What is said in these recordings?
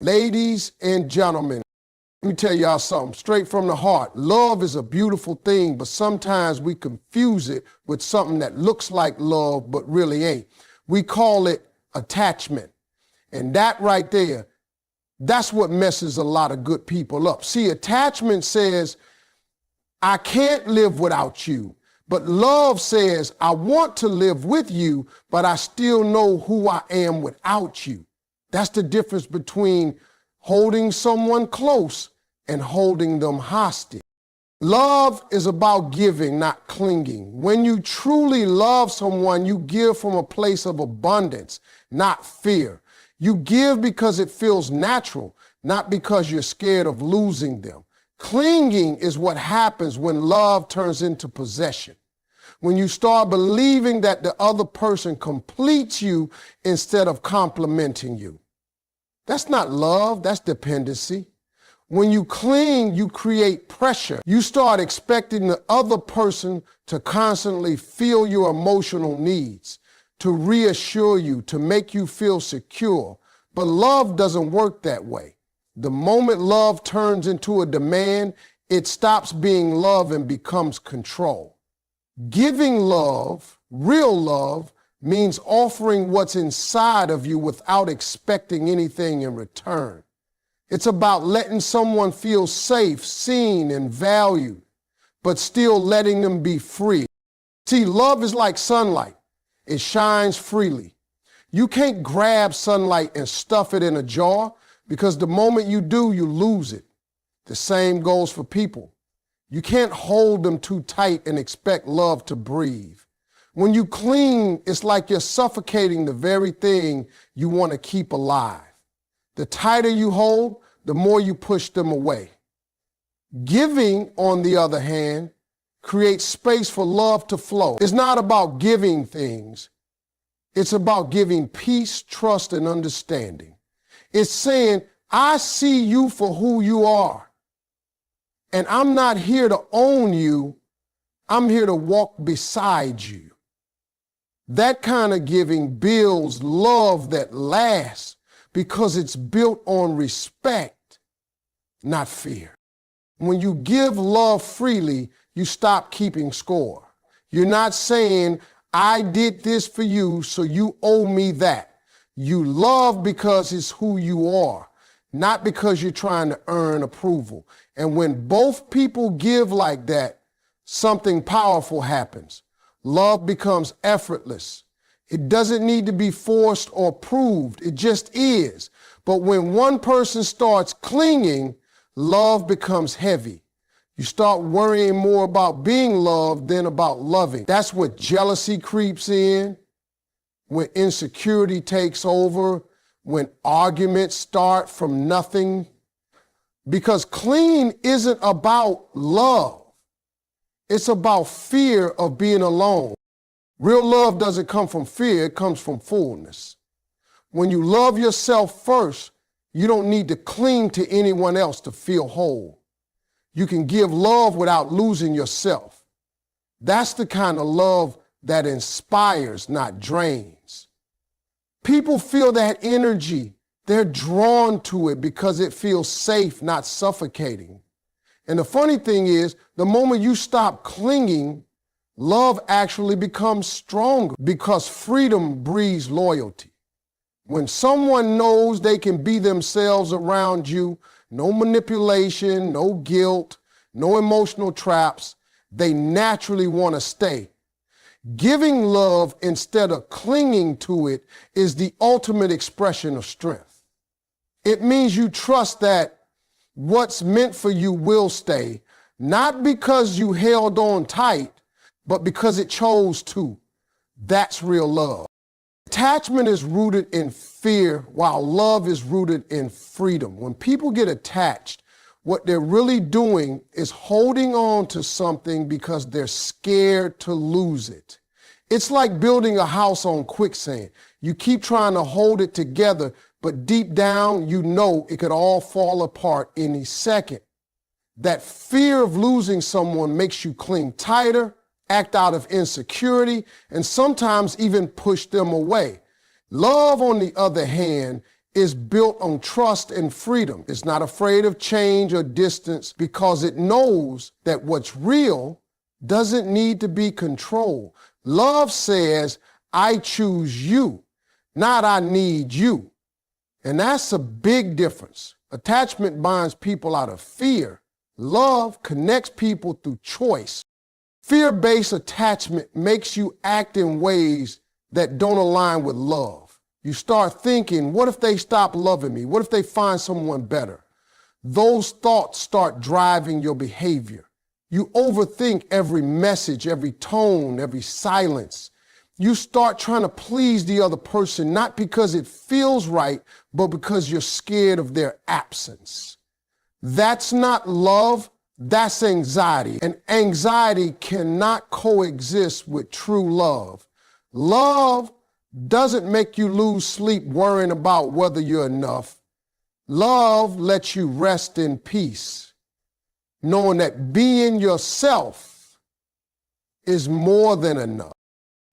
Ladies and gentlemen, let me tell y'all something straight from the heart. Love is a beautiful thing, but sometimes we confuse it with something that looks like love but really ain't. We call it attachment. And that right there, that's what messes a lot of good people up. See, attachment says, I can't live without you. But love says, I want to live with you, but I still know who I am without you. That's the difference between holding someone close and holding them hostage. Love is about giving, not clinging. When you truly love someone, you give from a place of abundance, not fear. You give because it feels natural, not because you're scared of losing them. Clinging is what happens when love turns into possession. When you start believing that the other person completes you instead of complimenting you. That's not love, that's dependency. When you cling, you create pressure. You start expecting the other person to constantly feel your emotional needs, to reassure you, to make you feel secure. But love doesn't work that way. The moment love turns into a demand, it stops being love and becomes control. Giving love, real love, means offering what's inside of you without expecting anything in return. It's about letting someone feel safe, seen, and valued, but still letting them be free. See, love is like sunlight. It shines freely. You can't grab sunlight and stuff it in a jar because the moment you do, you lose it. The same goes for people. You can't hold them too tight and expect love to breathe. When you cling, it's like you're suffocating the very thing you want to keep alive. The tighter you hold, the more you push them away. Giving, on the other hand, creates space for love to flow. It's not about giving things. It's about giving peace, trust, and understanding. It's saying, I see you for who you are. And I'm not here to own you. I'm here to walk beside you. That kind of giving builds love that lasts because it's built on respect, not fear. When you give love freely, you stop keeping score. You're not saying, I did this for you, so you owe me that. You love because it's who you are, not because you're trying to earn approval. And when both people give like that, something powerful happens. Love becomes effortless. It doesn't need to be forced or proved. It just is. But when one person starts clinging, love becomes heavy. You start worrying more about being loved than about loving. That's what jealousy creeps in, when insecurity takes over, when arguments start from nothing. Because clinging isn't about love. It's about fear of being alone. Real love doesn't come from fear, it comes from fullness. When you love yourself first, you don't need to cling to anyone else to feel whole. You can give love without losing yourself. That's the kind of love that inspires, not drains. People feel that energy. They're drawn to it because it feels safe, not suffocating. And the funny thing is, the moment you stop clinging, love actually becomes stronger because freedom breeds loyalty. When someone knows they can be themselves around you, no manipulation, no guilt, no emotional traps, they naturally want to stay. Giving love instead of clinging to it is the ultimate expression of strength. It means you trust that what's meant for you will stay, not because you held on tight, but because it chose to. That's real love. Attachment is rooted in fear, while love is rooted in freedom. When people get attached, what they're really doing is holding on to something because they're scared to lose it. It's like building a house on quicksand. You keep trying to hold it together, but deep down, you know it could all fall apart any second. That fear of losing someone makes you cling tighter, act out of insecurity, and sometimes even push them away. Love, on the other hand, is built on trust and freedom. It's not afraid of change or distance because it knows that what's real doesn't need to be controlled. Love says, I choose you, not I need you. And that's a big difference. Attachment binds people out of fear. Love connects people through choice. Fear-based attachment makes you act in ways that don't align with love. You start thinking, what if they stop loving me? What if they find someone better? Those thoughts start driving your behavior. You overthink every message, every tone, every silence. You start trying to please the other person, not because it feels right, but because you're scared of their absence. That's not love, that's anxiety. And anxiety cannot coexist with true love. Love doesn't make you lose sleep worrying about whether you're enough. Love lets you rest in peace, knowing that being yourself is more than enough.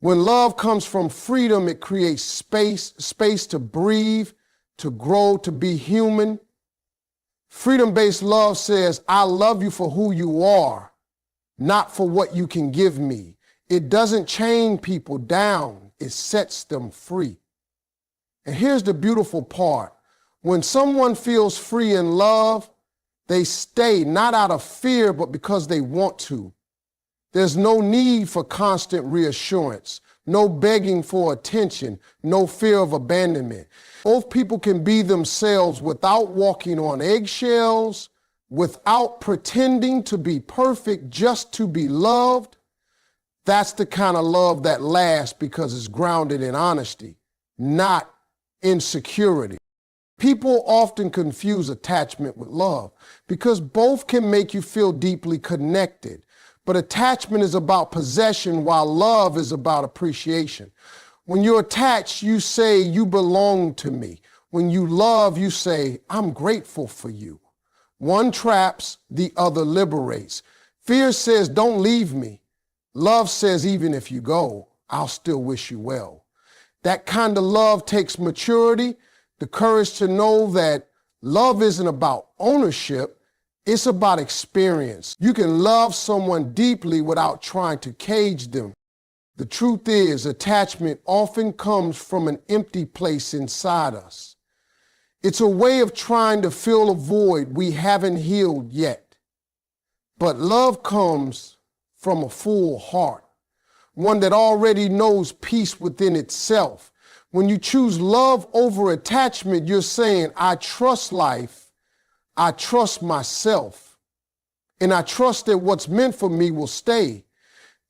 When love comes from freedom, it creates space to breathe, to grow, to be human. Freedom-based love says, I love you for who you are, not for what you can give me. It doesn't chain people down, it sets them free. And here's the beautiful part. When someone feels free in love, they stay not out of fear, but because they want to. There's no need for constant reassurance, no begging for attention, no fear of abandonment. Both people can be themselves without walking on eggshells, without pretending to be perfect just to be loved. That's the kind of love that lasts because it's grounded in honesty, not insecurity. People often confuse attachment with love because both can make you feel deeply connected. But attachment is about possession while love is about appreciation. When you're attached, you say, you belong to me. When you love, you say, I'm grateful for you. One traps, the other liberates. Fear says, don't leave me. Love says, even if you go, I'll still wish you well. That kind of love takes maturity, the courage to know that love isn't about ownership, it's about experience. You can love someone deeply without trying to cage them. The truth is, attachment often comes from an empty place inside us. It's a way of trying to fill a void we haven't healed yet. But love comes from a full heart, one that already knows peace within itself. When you choose love over attachment, you're saying, I trust life, I trust myself, and I trust that what's meant for me will stay.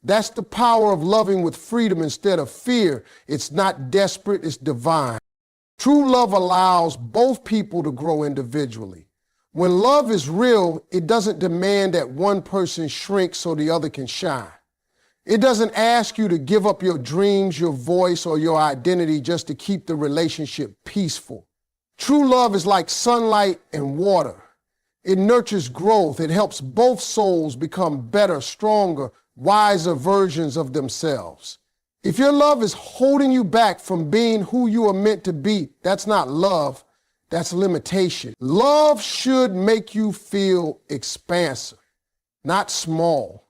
That's the power of loving with freedom instead of fear. It's not desperate, it's divine. True love allows both people to grow individually. When love is real, it doesn't demand that one person shrink so the other can shine. It doesn't ask you to give up your dreams, your voice, or your identity just to keep the relationship peaceful. True love is like sunlight and water. It nurtures growth. It helps both souls become better, stronger, wiser versions of themselves. If your love is holding you back from being who you are meant to be, that's not love, that's limitation. Love should make you feel expansive, not small.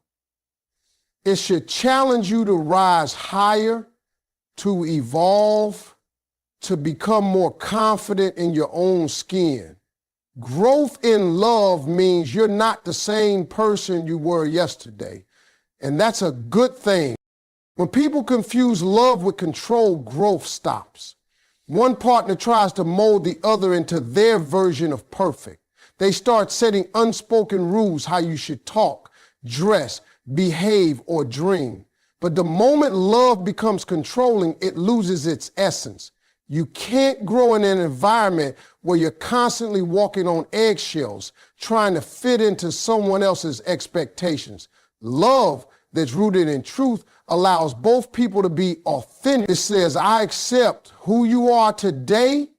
It should challenge you to rise higher, to evolve, to become more confident in your own skin. Growth in love means you're not the same person you were yesterday, and that's a good thing. When people confuse love with control, growth stops. One partner tries to mold the other into their version of perfect. They start setting unspoken rules how you should talk, dress, behave, or dream. But the moment love becomes controlling, it loses its essence. You can't grow in an environment where you're constantly walking on eggshells, trying to fit into someone else's expectations. Love that's rooted in truth allows both people to be authentic. It says, I accept who you are today,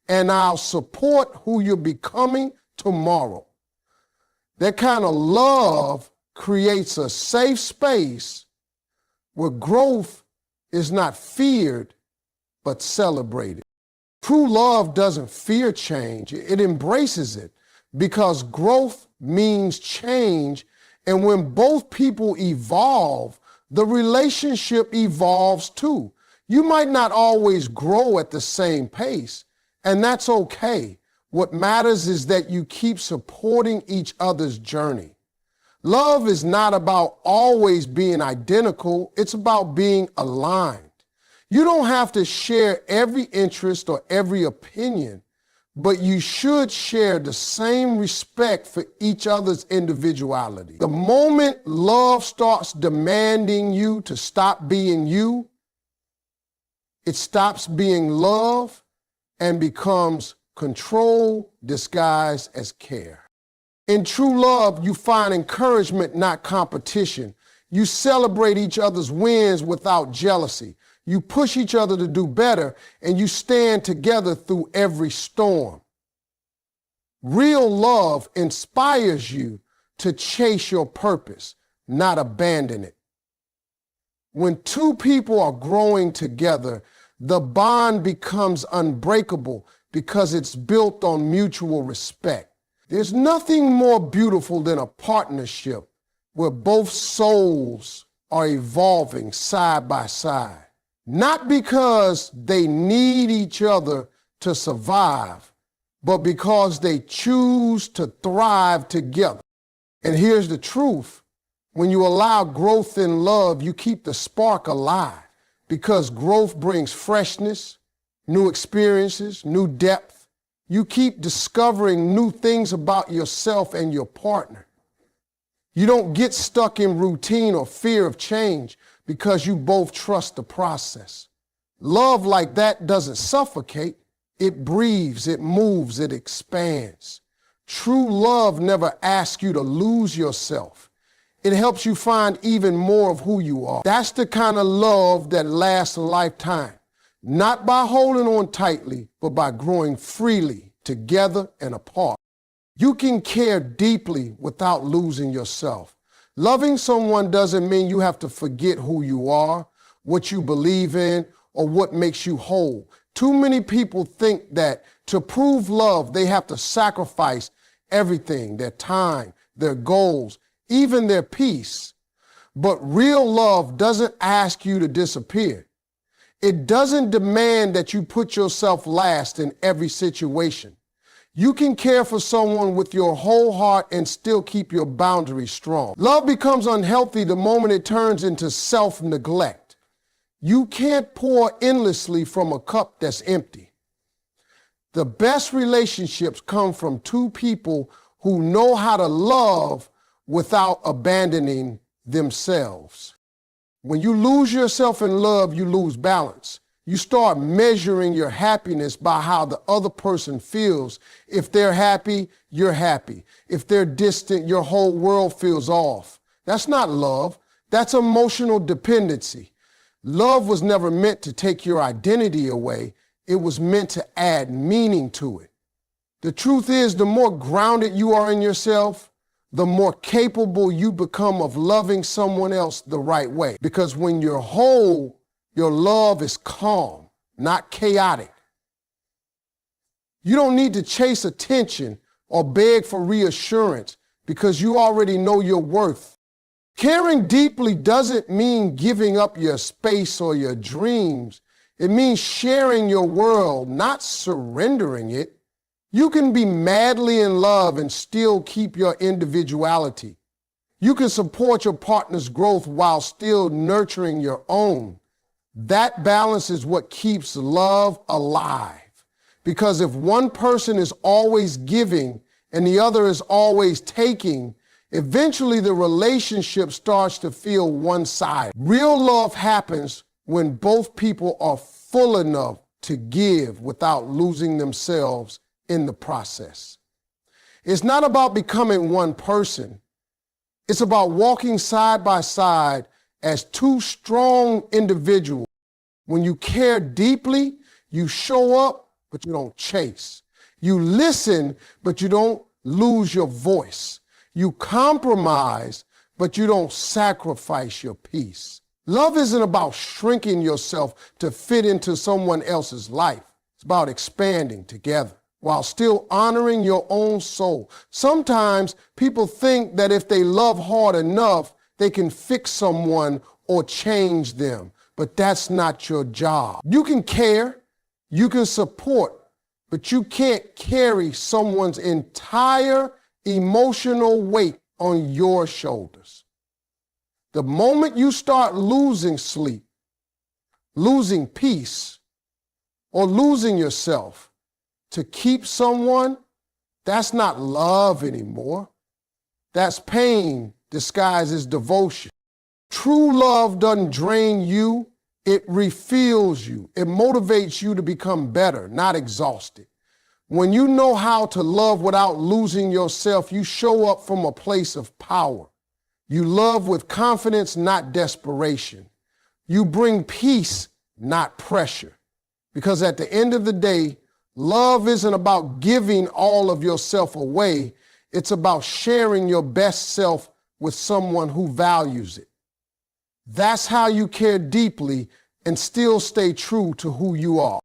and I'll support who you're becoming tomorrow. That kind of love creates a safe space where growth is not feared, but celebrated. True love doesn't fear change, it embraces it because growth means change. And when both people evolve, the relationship evolves too. You might not always grow at the same pace, and that's okay. What matters is that you keep supporting each other's journey. Love is not about always being identical, it's about being aligned. You don't have to share every interest or every opinion, but you should share the same respect for each other's individuality. The moment love starts demanding you to stop being you, it stops being love and becomes control disguised as care. In true love, you find encouragement, not competition. You celebrate each other's wins without jealousy. You push each other to do better, and you stand together through every storm. Real love inspires you to chase your purpose, not abandon it. When two people are growing together, the bond becomes unbreakable because it's built on mutual respect. There's nothing more beautiful than a partnership where both souls are evolving side by side. Not because they need each other to survive, but because they choose to thrive together. And here's the truth. When you allow growth in love, you keep the spark alive because growth brings freshness, new experiences, new depth. You keep discovering new things about yourself and your partner. You don't get stuck in routine or fear of change because you both trust the process. Love like that doesn't suffocate. It breathes, it moves, it expands. True love never asks you to lose yourself. It helps you find even more of who you are. That's the kind of love that lasts a lifetime. Not by holding on tightly, but by growing freely, together and apart. You can care deeply without losing yourself. Loving someone doesn't mean you have to forget who you are, what you believe in, or what makes you whole. Too many people think that to prove love, they have to sacrifice everything, their time, their goals, even their peace. But real love doesn't ask you to disappear. It doesn't demand that you put yourself last in every situation. You can care for someone with your whole heart and still keep your boundaries strong. Love becomes unhealthy the moment it turns into self-neglect. You can't pour endlessly from a cup that's empty. The best relationships come from two people who know how to love without abandoning themselves. When you lose yourself in love, you lose balance. You start measuring your happiness by how the other person feels. If they're happy, you're happy. If they're distant, your whole world feels off. That's not love. That's emotional dependency. Love was never meant to take your identity away. It was meant to add meaning to it. The truth is, the more grounded you are in yourself, the more capable you become of loving someone else the right way. Because when you're whole, your love is calm, not chaotic. You don't need to chase attention or beg for reassurance because you already know your worth. Caring deeply doesn't mean giving up your space or your dreams. It means sharing your world, not surrendering it. You can be madly in love and still keep your individuality. You can support your partner's growth while still nurturing your own. That balance is what keeps love alive. Because if one person is always giving and the other is always taking, eventually the relationship starts to feel one-sided. Real love happens when both people are full enough to give without losing themselves in the process. It's not about becoming one person. It's about walking side by side as two strong individuals. When you care deeply, you show up, but you don't chase. You listen, but you don't lose your voice. You compromise, but you don't sacrifice your peace. Love isn't about shrinking yourself to fit into someone else's life. It's about expanding together while still honoring your own soul. Sometimes people think that if they love hard enough, they can fix someone or change them, but that's not your job. You can care, you can support, but you can't carry someone's entire emotional weight on your shoulders. The moment you start losing sleep, losing peace, or losing yourself to keep someone, that's not love anymore. That's pain disguised as devotion. True love doesn't drain you, it refills you. It motivates you to become better, not exhausted. When you know how to love without losing yourself, you show up from a place of power. You love with confidence, not desperation. You bring peace, not pressure. Because at the end of the day, love isn't about giving all of yourself away. It's about sharing your best self with someone who values it. That's how you care deeply and still stay true to who you are.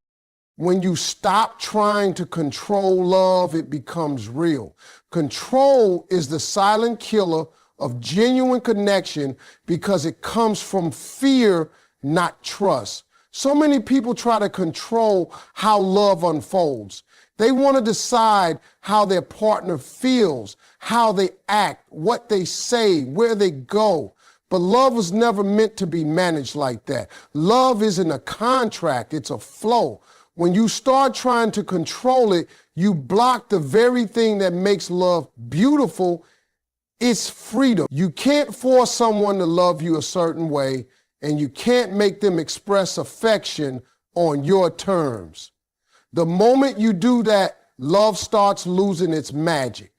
When you stop trying to control love, it becomes real. Control is the silent killer of genuine connection because it comes from fear, not trust. So many people try to control how love unfolds. They want to decide how their partner feels, how they act, what they say, where they go. But love was never meant to be managed like that. Love isn't a contract, it's a flow. When you start trying to control it, you block the very thing that makes love beautiful. It's freedom. You can't force someone to love you a certain way, and you can't make them express affection on your terms. The moment you do that, love starts losing its magic.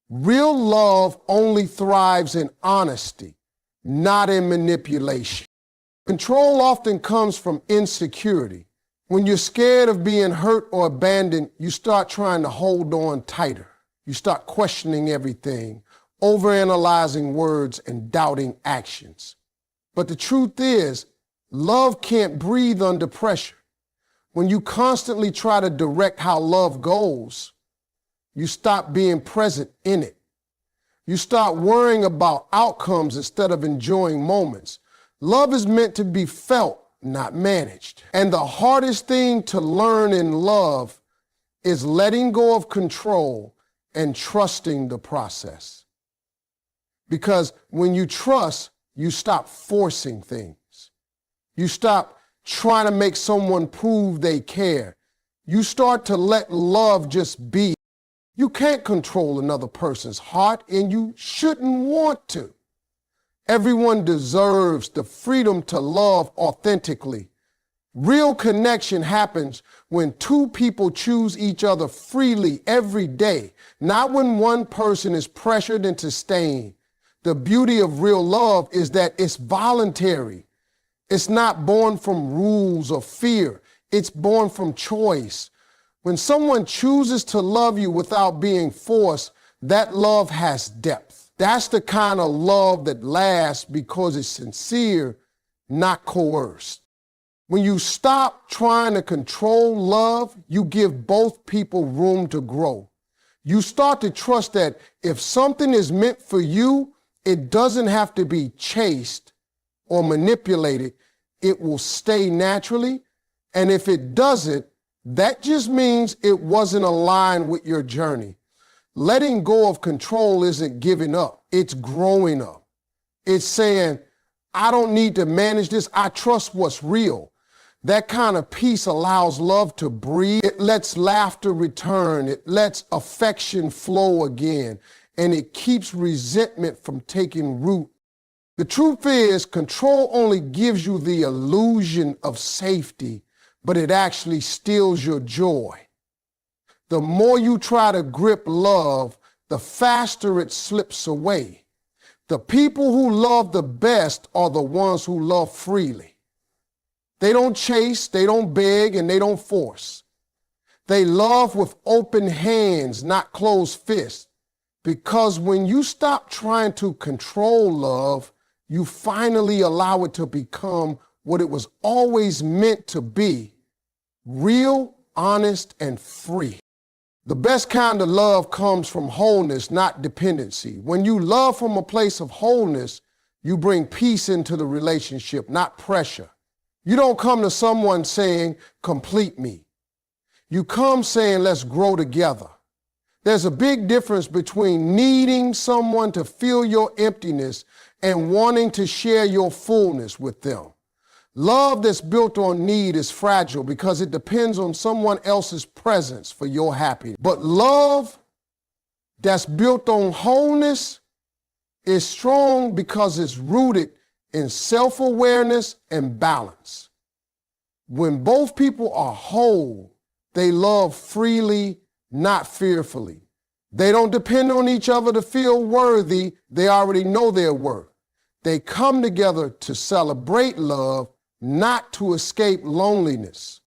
Real love only thrives in honesty, not in manipulation. Control often comes from insecurity. When you're scared of being hurt or abandoned, you start trying to hold on tighter. You start questioning everything, overanalyzing words and doubting actions. But the truth is, love can't breathe under pressure. When you constantly try to direct how love goes, you stop being present in it. You start worrying about outcomes instead of enjoying moments. Love is meant to be felt, not managed. And the hardest thing to learn in love is letting go of control and trusting the process. Because when you trust, you stop forcing things. You stop trying to make someone prove they care. You start to let love just be. You can't control another person's heart, and you shouldn't want to. Everyone deserves the freedom to love authentically. Real connection happens when two people choose each other freely every day, not when one person is pressured into staying. The beauty of real love is that it's voluntary. It's not born from rules or fear. It's born from choice. When someone chooses to love you without being forced, that love has depth. That's the kind of love that lasts because it's sincere, not coerced. When you stop trying to control love, you give both people room to grow. You start to trust that if something is meant for you, it doesn't have to be chased or manipulated. It will stay naturally. And if it doesn't, that just means it wasn't aligned with your journey. Letting go of control isn't giving up. It's growing up. It's saying, I don't need to manage this. I trust what's real. That kind of peace allows love to breathe. It lets laughter return. It lets affection flow again. And it keeps resentment from taking root. The truth is, control only gives you the illusion of safety, but it actually steals your joy. The more you try to grip love, the faster it slips away. The people who love the best are the ones who love freely. They don't chase, they don't beg, and they don't force. They love with open hands, not closed fists. Because when you stop trying to control love, you finally allow it to become what it was always meant to be, real, honest, and free. The best kind of love comes from wholeness, not dependency. When you love from a place of wholeness, you bring peace into the relationship, not pressure. You don't come to someone saying, complete me. You come saying, let's grow together. There's a big difference between needing someone to fill your emptiness and wanting to share your fullness with them. Love that's built on need is fragile because it depends on someone else's presence for your happiness. But love that's built on wholeness is strong because it's rooted in self-awareness and balance. When both people are whole, they love freely, not fearfully. They don't depend on each other to feel worthy. They already know their worth. They come together to celebrate love, not to escape loneliness.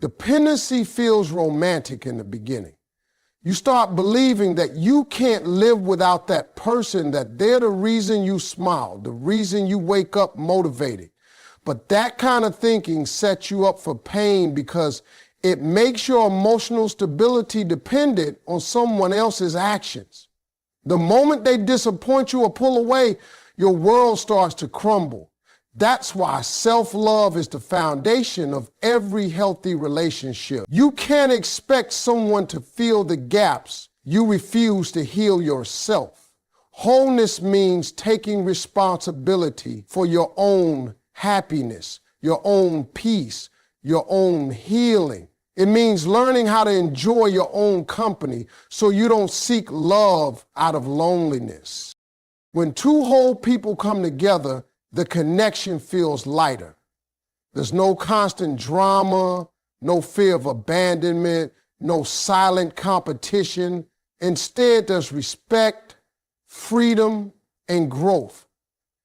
Dependency feels romantic in the beginning. You start believing that you can't live without that person, that they're the reason you smile, the reason you wake up motivated. But that kind of thinking sets you up for pain because it makes your emotional stability dependent on someone else's actions. The moment they disappoint you or pull away, your world starts to crumble. That's why self-love is the foundation of every healthy relationship. You can't expect someone to fill the gaps you refuse to heal yourself. Wholeness means taking responsibility for your own happiness, your own peace, your own healing. It means learning how to enjoy your own company so you don't seek love out of loneliness. When two whole people come together, the connection feels lighter. There's no constant drama, no fear of abandonment, no silent competition. Instead, there's respect, freedom, and growth.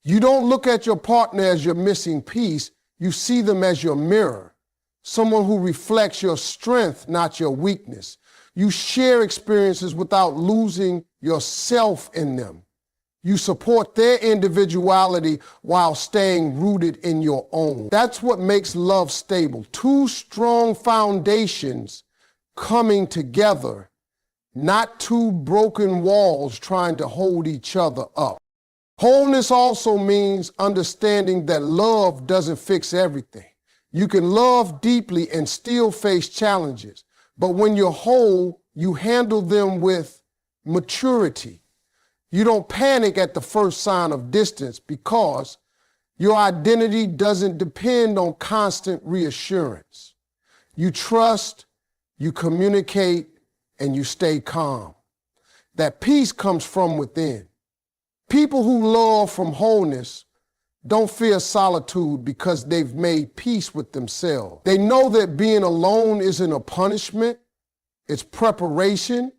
You don't look at your partner as your missing piece. You see them as your mirror, someone who reflects your strength, not your weakness. You share experiences without losing yourself in them. You support their individuality while staying rooted in your own. That's what makes love stable. Two strong foundations coming together, not two broken walls trying to hold each other up. Wholeness also means understanding that love doesn't fix everything. You can love deeply and still face challenges, but when you're whole, you handle them with maturity. You don't panic at the first sign of distance because your identity doesn't depend on constant reassurance. You trust, you communicate, and you stay calm. That peace comes from within. People who love from wholeness don't fear solitude because they've made peace with themselves. They know that being alone isn't a punishment, it's preparation.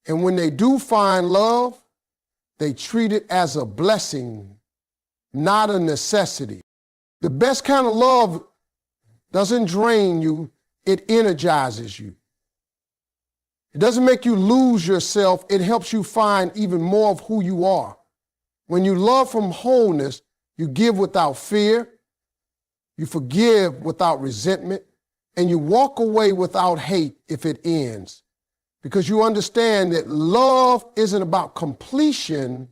And when they do find love, they treat it as a blessing, not a necessity. The best kind of love doesn't drain you, it energizes you. It doesn't make you lose yourself, it helps you find even more of who you are. When you love from wholeness, you give without fear, you forgive without resentment, and you walk away without hate if it ends. Because you understand that love isn't about completion,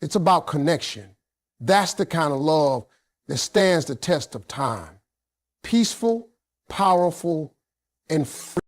it's about connection. That's the kind of love that stands the test of time. Peaceful, powerful, and free.